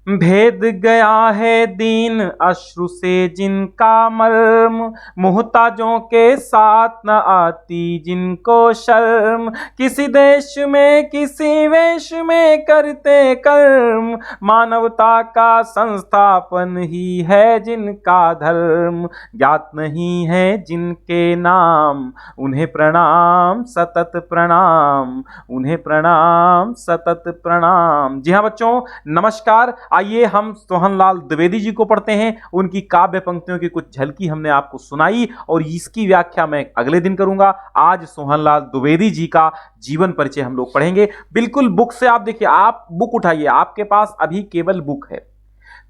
भेद गया है दीन अश्रु से जिनका मर्म, मुहताजों के साथ न आती जिनको शर्म, किसी देश में किसी वेश में करते कर्म, मानवता का संस्थापन ही है जिनका धर्म, ज्ञात नहीं है जिनके नाम उन्हें प्रणाम सतत प्रणाम, उन्हें प्रणाम सतत प्रणाम। जी हाँ बच्चों, नमस्कार। आइए हम सोहनलाल द्विवेदी जी को पढ़ते हैं। उनकी काव्य पंक्तियों की कुछ झलकी हमने आपको सुनाई और इसकी व्याख्या मैं अगले दिन करूंगा। आज सोहनलाल द्विवेदी जी का जीवन परिचय हम लोग पढ़ेंगे। बिल्कुल बुक से आप देखिए, आप बुक उठाइए, आपके पास अभी केवल बुक है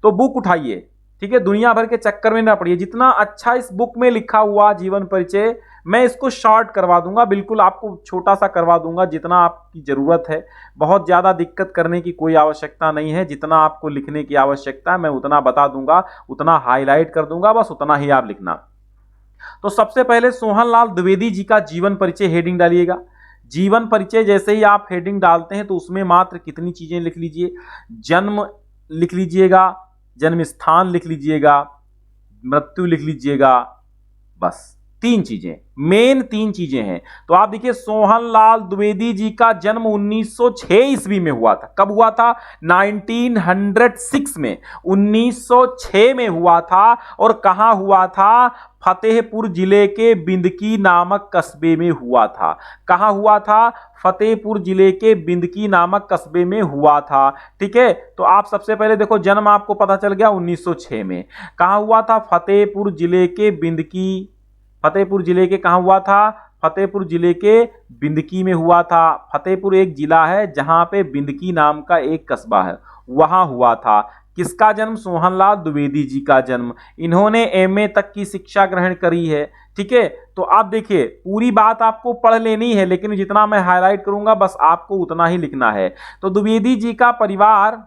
तो बुक उठाइए, ठीक है। दुनिया भर के चक्कर में ना पड़िए। जितना अच्छा इस बुक में लिखा हुआ जीवन परिचय, मैं इसको शॉर्ट करवा दूंगा, बिल्कुल आपको छोटा सा करवा दूंगा जितना आपकी ज़रूरत है। बहुत ज़्यादा दिक्कत करने की कोई आवश्यकता नहीं है। जितना आपको लिखने की आवश्यकता है मैं उतना बता दूंगा, उतना हाईलाइट कर दूंगा, बस उतना ही आप लिखना। तो सबसे पहले सोहनलाल द्विवेदी जी का जीवन परिचय हेडिंग डालिएगा। जीवन परिचय जैसे ही आप हेडिंग डालते हैं तो उसमें मात्र कितनी चीज़ें लिख लीजिए, जन्म लिख लीजिएगा, जन्म स्थान लिख लीजिएगा, मृत्यु लिख लीजिएगा, बस 3 चीजें, मेन 3 चीजें हैं। तो आप देखिए, सोहनलाल द्विवेदी जी का जन्म 1906 ईस्वी में हुआ था। कब हुआ था? 1906 में, 1906 में हुआ था। और कहां हुआ था? फतेहपुर जिले के बिंदकी नामक कस्बे में हुआ था। कहां हुआ था? फतेहपुर जिले के बिंदकी नामक कस्बे में हुआ था। ठीक है, तो आप सबसे पहले देखो, जन्म आपको पता चल गया 1906 में। कहां हुआ था? फतेहपुर जिले के बिंदकी, फतेहपुर जिले के कहां हुआ था? फतेहपुर जिले के बिंदकी में हुआ था। फतेहपुर एक जिला है जहां पे बिंदकी नाम का एक कस्बा है, वहां हुआ था। किसका जन्म? सोहनलाल द्विवेदी जी का जन्म। इन्होंने एमए तक की शिक्षा ग्रहण करी है। ठीक है, तो आप देखिए, पूरी बात आपको पढ़ लेनी है, लेकिन जितना मैं हाईलाइट करूंगा बस आपको उतना ही लिखना है। तो द्विवेदी जी का परिवार,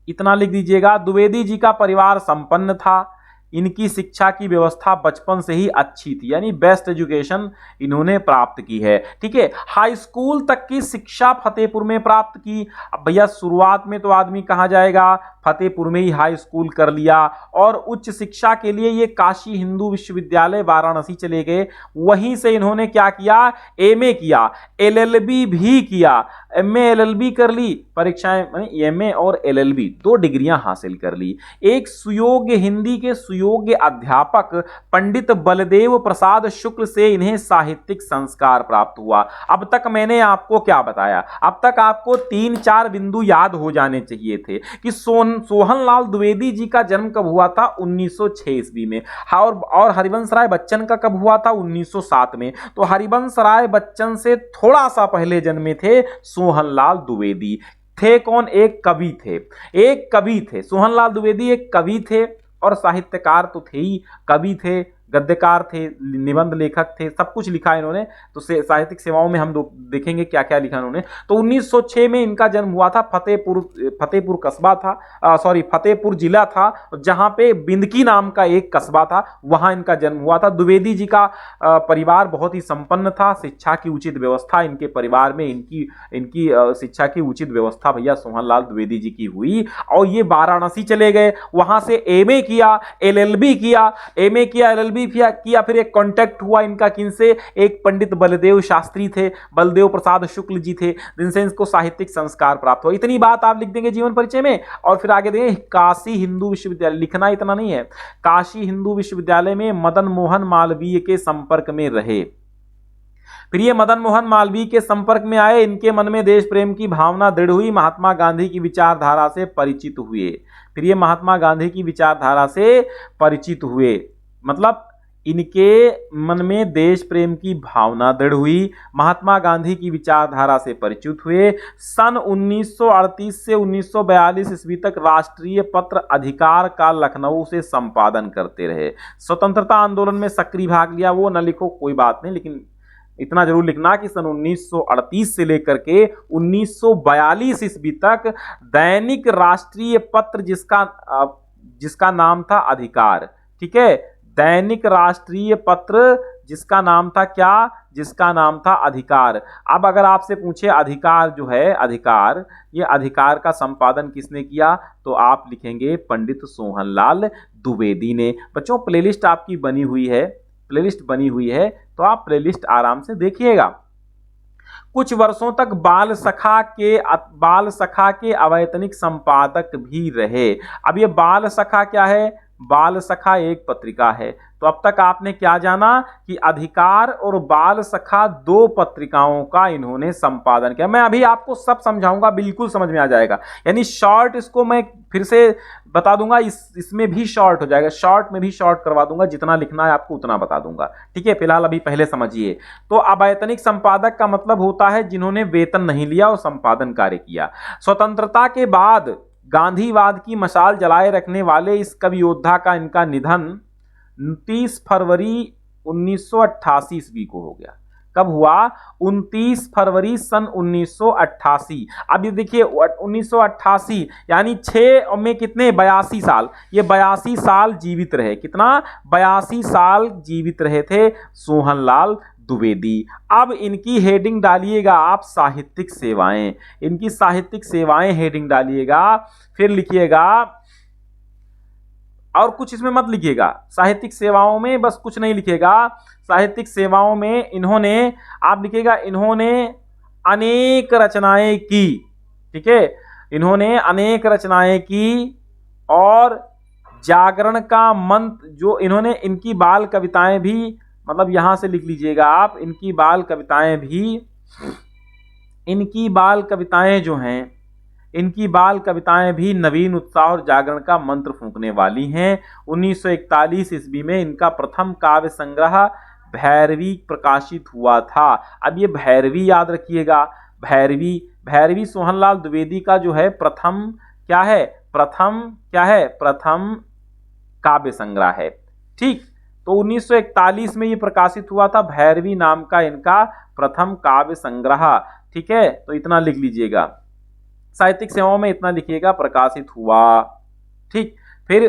इतना लिख दीजिएगा, द्विवेदी जी का परिवार संपन्न था। इनकी शिक्षा की व्यवस्था बचपन से ही अच्छी थी, यानी बेस्ट एजुकेशन इन्होंने प्राप्त की है। ठीक है, हाई स्कूल तक की शिक्षा फतेहपुर में प्राप्त की। अब भैया शुरुआत में तो आदमी कहाँ जाएगा? फतेहपुर में ही हाई स्कूल कर लिया। और उच्च शिक्षा के लिए ये काशी हिंदू विश्वविद्यालय वाराणसी चले गए। वहीं से इन्होंने क्या किया? एमए किया, एलएलबी भी किया। एमए एलएलबी कर ली, परीक्षाएं एमए और एलएलबी 2 डिग्रियां हासिल कर ली। एक सुयोग्य हिंदी के सुयोग्य अध्यापक पंडित बलदेव प्रसाद शुक्ल से इन्हें साहित्यिक संस्कार प्राप्त हुआ। अब तक मैंने आपको क्या बताया? अब तक आपको 3-4 बिंदु याद हो जाने चाहिए थे कि सोहनलाल द्विवेदी जी का जन्म कब हुआ था? 1906 ईस्वी में। और हरिवंश राय बच्चन का कब हुआ था? 1907 में। तो हरिवंश राय बच्चन से थोड़ा सा पहले जन्मे थे सोहनलाल द्विवेदी। थे कौन? एक कवि थे, एक कवि थे। सोहनलाल द्विवेदी एक कवि थे और साहित्यकार तो थे ही, कवि थे, गद्यकार थे, निबंध लेखक थे, सब कुछ लिखा इन्होंने। तो साहित्यिक सेवाओं में हम देखेंगे क्या क्या लिखा इन्होंने। तो 1906 में इनका जन्म हुआ था। फतेहपुर कस्बा था, फतेहपुर जिला था, जहां पे बिंदकी नाम का एक कस्बा था, वहां इनका जन्म हुआ था। द्विवेदी जी का परिवार बहुत ही संपन्न था। शिक्षा की उचित व्यवस्था इनके परिवार में, इनकी शिक्षा की उचित व्यवस्था भैया सोहनलाल द्विवेदी जी की हुई। और ये वाराणसी चले गए, वहां से एमए किया, एलएलबी किया, एमए किया, एलएलबी किया। फिर एक कांटेक्ट हुआ इनका किनसे? एक पंडित बलदेव शास्त्री थे, बलदेव प्रसाद शुक्ल जी थे, जिनसे इनको साहित्यिक संस्कार प्राप्त हुआ। इतनी बात आप लिख देंगे जीवन परिचय में। और फिर आगे देंगे काशी हिंदू विश्वविद्यालय। लिखना इतना नहीं है, काशी हिंदू विश्वविद्यालय में मदन मोहन मालवीय के संपर्क में रहे। फिर ये मदन मोहन मालवीय के संपर्क में आए, इनके मन में देश प्रेम की भावना दृढ़ हुई, महात्मा गांधी की विचारधारा से परिचित हुए। फिर ये महात्मा गांधी की विचारधारा से परिचित हुए, मतलब इनके मन में देश प्रेम की भावना दृढ़ हुई, महात्मा गांधी की विचारधारा से परिचित हुए। सन 1938 से 1942 ईस्वी तक राष्ट्रीय पत्र अधिकार का लखनऊ से संपादन करते रहे। स्वतंत्रता आंदोलन में सक्रिय भाग लिया। वो न लिखो कोई बात नहीं, लेकिन इतना जरूर लिखना कि सन 1938 से लेकर के 1942 ईस्वी तक दैनिक राष्ट्रीय पत्र जिसका नाम था अधिकार, ठीक है, दैनिक राष्ट्रीय पत्र जिसका नाम था क्या, जिसका नाम था अधिकार। अब अगर आपसे पूछे अधिकार जो है, अधिकार, ये अधिकार का संपादन किसने किया, तो आप लिखेंगे पंडित सोहनलाल द्विवेदी ने। बच्चों प्लेलिस्ट आपकी बनी हुई है, प्लेलिस्ट बनी हुई है, तो आप प्लेलिस्ट आराम से देखिएगा। कुछ वर्षों तक बाल सखा के अवैतनिक संपादक भी रहे। अब ये बाल सखा क्या है, बाल सखा एक पत्रिका है। तो अब तक आपने क्या जाना कि अधिकार और बाल सखा दो पत्रिकाओं का इन्होंने संपादन किया। मैं अभी आपको सब समझाऊंगा, बिल्कुल समझ में आ जाएगा। यानी शॉर्ट इसको मैं फिर से बता दूंगा, इसमें भी शॉर्ट हो जाएगा, शॉर्ट में भी शॉर्ट करवा दूंगा, जितना लिखना है आपको उतना बता दूंगा। ठीक है, फिलहाल अभी पहले समझिए। तो अवैतनिक संपादक का मतलब होता है जिन्होंने वेतन नहीं लिया और संपादन कार्य किया। स्वतंत्रता के बाद गांधीवाद की मशाल जलाए रखने वाले इस कवि योद्धा का इनका निधन 29 फरवरी 1988 ईस्वी को हो गया। कब हुआ, 29 फरवरी सन 1988। अब ये देखिए 1988 यानी 6 में कितने, 82 साल, ये 82 साल जीवित रहे। कितना, 82 साल जीवित रहे थे सोहनलाल द्विवेदी। अब इनकी हेडिंग डालिएगा आप साहित्यिक सेवाएं, इनकी साहित्यिक सेवाएं हेडिंग डालिएगा। फिर लिखिएगा, और कुछ इसमें मत लिखिएगा, साहित्यिक सेवाओं में बस कुछ नहीं लिखिएगा। साहित्यिक सेवाओं में इन्होंने, आप लिखिएगा इन्होंने अनेक रचनाएं की। ठीक है, इन्होंने अनेक रचनाएं की और जागरण का मंत्र जो इन्होंने, इनकी बाल कविताएं भी, मतलब यहां से लिख लीजिएगा आप, इनकी बाल कविताएं भी, इनकी बाल कविताएं जो हैं, इनकी बाल कविताएं भी नवीन उत्साह और जागरण का मंत्र फूंकने वाली हैं। 1941 ईस्वी में इनका प्रथम काव्य संग्रह भैरवी प्रकाशित हुआ था। अब ये भैरवी याद रखिएगा, भैरवी, भैरवी सोहनलाल द्विवेदी का जो है प्रथम क्या है, प्रथम क्या है, प्रथम काव्य संग्रह है। ठीक, तो 1941 में ये प्रकाशित हुआ था, भैरवी नाम का इनका प्रथम काव्य संग्रह। ठीक है, तो इतना लिख लीजिएगा, साहित्यिक सेवाओं में इतना लिखिएगा, प्रकाशित हुआ। ठीक, फिर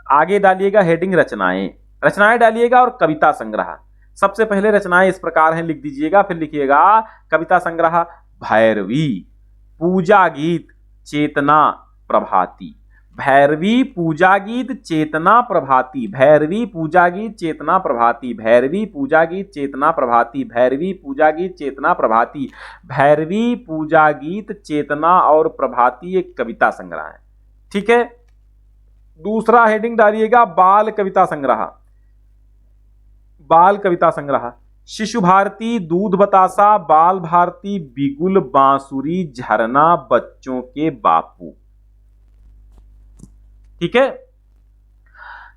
आगे डालिएगा हेडिंग रचनाएं, रचनाएं डालिएगा और कविता संग्रह। सबसे पहले रचनाएं इस प्रकार हैं, लिख दीजिएगा। फिर लिखिएगा कविता संग्रह, भैरवी, पूजा गीत, चेतना प्रभाती। भैरवी पूजा गीत चेतना प्रभाती, भैरवी पूजा गीत चेतना प्रभाती, भैरवी पूजा गीत चेतना प्रभाती, भैरवी पूजा गीत चेतना प्रभाती, भैरवी पूजा गीत चेतना और प्रभाती एक कविता संग्रह है। ठीक है, दूसरा हेडिंग डालिएगा बाल कविता संग्रह, बाल कविता संग्रह, शिशु भारती, दूध बतासा, बाल भारती, बिगुल बांसुरी, झरना, बच्चों के बापू। ठीक है,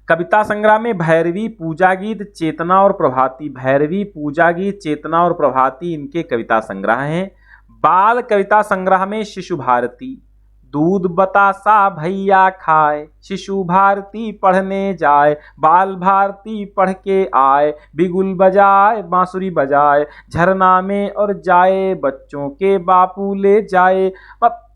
कविता संग्रह में भैरवी, पूजा गीत, चेतना और प्रभाती, भैरवी, पूजा गीत, चेतना और प्रभाती इनके कविता संग्रह हैं। बाल कविता संग्रह में शिशु भारती, दूध बतासा भैया खाए, शिशु भारती पढ़ने जाए, बाल भारती पढ़ के आए, बिगुल बजाए बांसुरी बजाए, झरना में और जाए, बच्चों के बापू ले जाए।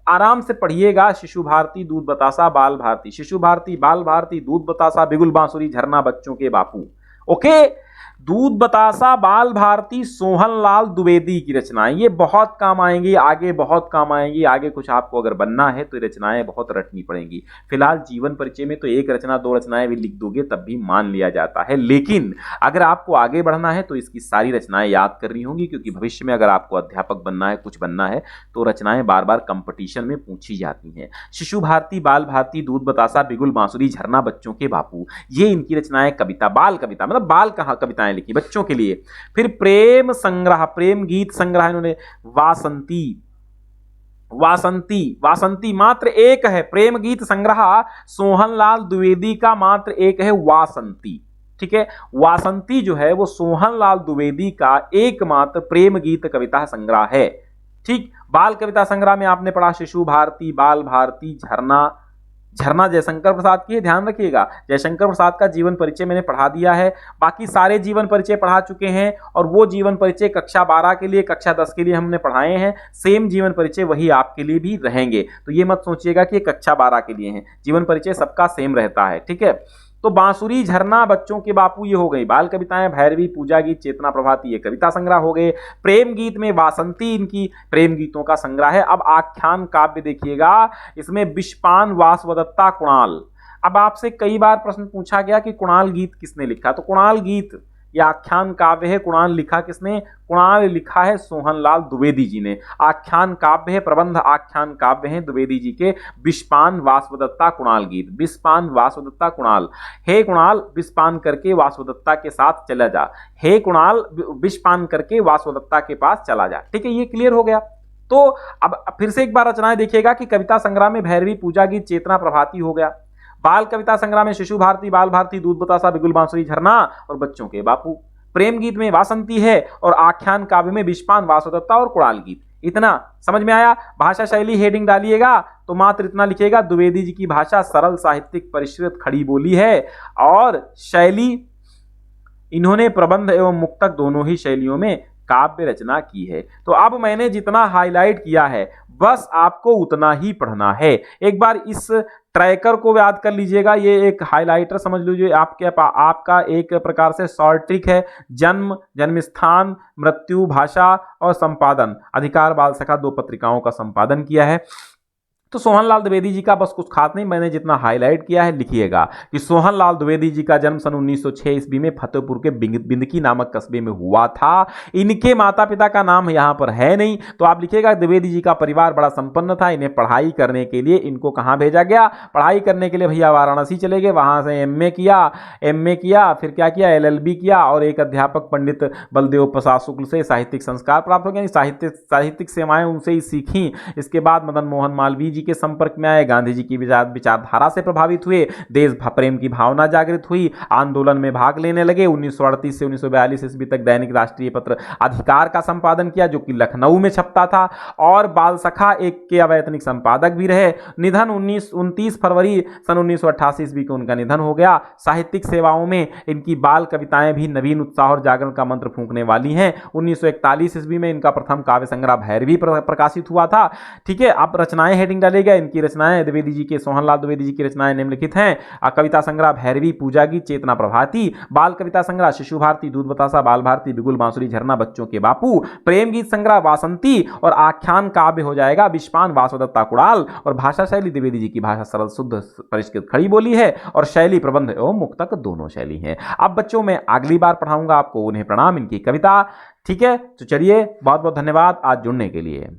आराम से पढ़िएगा, शिशु भारती, दूध बतासा, बाल भारती, शिशु भारती, बाल भारती, दूध बतासा, बिगुल बांसुरी, झरना, बच्चों के बापू। ओके, दूध बतासा, बाल भारती, सोहनलाल द्विवेदी की रचनाएं, ये बहुत काम आएंगी, आगे बहुत काम आएंगी। आगे कुछ आपको अगर बनना है तो ये रचनाएं बहुत रटनी पड़ेंगी। फिलहाल जीवन परिचय में तो एक रचना दो रचनाएं भी लिख दोगे तब भी मान लिया जाता है, लेकिन अगर आपको आगे बढ़ना है तो इसकी सारी रचनाएं याद करनी होंगी, क्योंकि भविष्य में अगर आपको अध्यापक बनना है, कुछ बनना है, तो रचनाएं बार बार कंपटीशन में पूछी जाती हैं। शिशु भारती, बाल भारती, दूध बतासा, बिगुल बांसुरी, झरना, बच्चों के बापू, ये इनकी रचनाएं कविता, बाल कविता मतलब बाल कहाँ कविताएं लिखी बच्चों के लिए। फिर प्रेम संग्रह, प्रेम गीत संग्रह इन्होंने, वासंती, वासंती, वासंती मात्र एक है, प्रेम गीत संग्रह सोहनलाल द्विवेदी का मात्र एक है, वासंती। ठीक है, वासंती जो है वो सोहनलाल द्विवेदी का एकमात्र प्रेम गीत कविता संग्रह है। ठीक, बाल कविता संग्रह में आपने पढ़ा शिशु भारती, बाल भारती, झरना, झरना जयशंकर प्रसाद की, ध्यान रखिएगा जयशंकर प्रसाद का जीवन परिचय मैंने पढ़ा दिया है, बाकी सारे जीवन परिचय पढ़ा चुके हैं, और वो जीवन परिचय कक्षा 12 के लिए, कक्षा 10 के लिए हमने पढ़ाए हैं। सेम जीवन परिचय वही आपके लिए भी रहेंगे, तो ये मत सोचिएगा कि कक्षा 12 के लिए हैं, जीवन परिचय सबका सेम रहता है। ठीक है, तो बांसुरी, झरना, बच्चों के बापू ये हो गई बाल कविताएं, भैरवी, पूजा गीत, चेतना प्रभाती ये कविता संग्रह हो गए। प्रेम गीत में वासंती इनकी प्रेम गीतों का संग्रह है। अब आख्यान काव्य देखिएगा, इसमें विषपान, वासवदत्ता, कुणाल। अब आपसे कई बार प्रश्न पूछा गया कि कुणाल गीत किसने लिखा, तो कुणाल गीत यह आख्यान काव्य है। कुणाल लिखा किसने? कुणाल लिखा है सोहनलाल द्विवेदी जी ने। आख्यान काव्य है, प्रबंध आख्यान काव्य है द्विवेदी जी के। विषपान, वासवदत्ता, कुणाल गीत। विषपान, वासवदत्ता, कुणाल। हे कुणाल, विषपान करके वासवदत्ता के साथ चला जा। हे कुणाल, विषपान करके वासवदत्ता के पास चला जा। ठीक है, ये क्लियर हो गया। तो अब फिर से एक बार रचनाएं देखिएगा कि कविता संग्रह में भैरवी, पूजा गीत, चेतना प्रभाती हो गया। बाल कविता संग्रह में शिशु भारती, बाल भारती, दूध बतासा, बिगुल बांसुरी, झरना और बच्चों के बापू। प्रेम गीत में वासंती है और आख्यान काव्य में विषपान, वासवदत्ता और कुणाल गीत। इतना समझ में आया। भाषा शैली हेडिंग डालिएगा तो मात्र इतना लिखिएगा, द्विवेदी जी की भाषा सरल, साहित्यिक, परिष्कृत, खड़ी बोली है और शैली इन्होंने प्रबंध एवं मुक्तक दोनों ही शैलियों में काव्य रचना की है। तो अब मैंने जितना हाईलाइट किया है बस आपको उतना ही पढ़ना है। एक बार इस ट्रैकर को याद कर लीजिएगा, ये एक हाइलाइटर समझ लीजिए, आपका एक प्रकार से शॉर्ट ट्रिक है। जन्म, जन्म स्थान, मृत्यु, भाषा और संपादन। अधिकार बाल सखा 2 पत्रिकाओं का संपादन किया है। तो सोहनलाल द्विवेदी जी का बस कुछ खास नहीं, मैंने जितना हाईलाइट किया है लिखिएगा कि सोहनलाल द्विवेदी जी का जन्म सन 1906 ईस्वी में फतेहपुर के बिंदकी नामक कस्बे में हुआ था। इनके माता पिता का नाम यहाँ पर है नहीं, तो आप लिखिएगा द्विवेदी जी का परिवार बड़ा संपन्न था। इन्हें पढ़ाई करने के लिए इनको कहाँ भेजा गया? पढ़ाई करने के लिए भैया वाराणसी चले गए, वहाँ से एमए किया, फिर क्या किया? एलएलबी किया और एक अध्यापक पंडित बलदेव प्रसाद शुक्ल से साहित्यिक संस्कार प्राप्त हो गए, साहित्यिक सेवाएं उनसे ही सीखी। इसके बाद मदन मोहन मालवीय के संपर्क में आए, गांधी जी की विचारधारा से प्रभावित हुए, देश प्रेम की भावना जागृत हुई, आंदोलन में भाग लेने लगे। 1938 से 1942 ईस्वी तक दैनिक राष्ट्रीय पत्र अधिकार का संपादन किया जो कि लखनऊ में छपता था और बाल सखा एक के अवैतनिक संपादक भी रहे। निधन 29 फरवरी सन 1988 ईस्वी को उनका निधन हो गया। साहित्यिक सेवाओं में इनकी बाल कविताएं भी नवीन उत्साह और जागरण का मंत्र फूंकने वाली हैं। 1941 ईस्वी में इनका प्रथम काव्य संग्रह भैरवी प्रकाशित हुआ था। ठीक है, आप रचनाएं हेडिंग डालेगा। इनकी रचनाएं द्विवेदी जी के, सोहनलाल द्विवेदी जी की रचनाएं निम्नलिखित हैं। कविता संग्रह भैरवी, पूजा गीत, चेतना प्रभाती। बाल कविता संग्रह शिशु भारती, दूध बतासा, बाल भारती, बिगुल बांसुरी, झरना, बच्चों के बापू। प्रेम गीत संग्रह वासंती और आख्यान काव्य हो जाएगा विषपान, वासवदत्ता, कुणाल। और भाषा शैली द्विवेदी जी की भाषा सरल, शुद्ध, परिष्कृत, खड़ी बोली है और शैली प्रबंध एवं मुक्तक दोनों शैली है। अब बच्चों में अगली बार पढ़ाऊंगा आपको उन्हें प्रणाम, इनकी कविता। ठीक है, तो चलिए, बहुत बहुत धन्यवाद आज जुड़ने के लिए।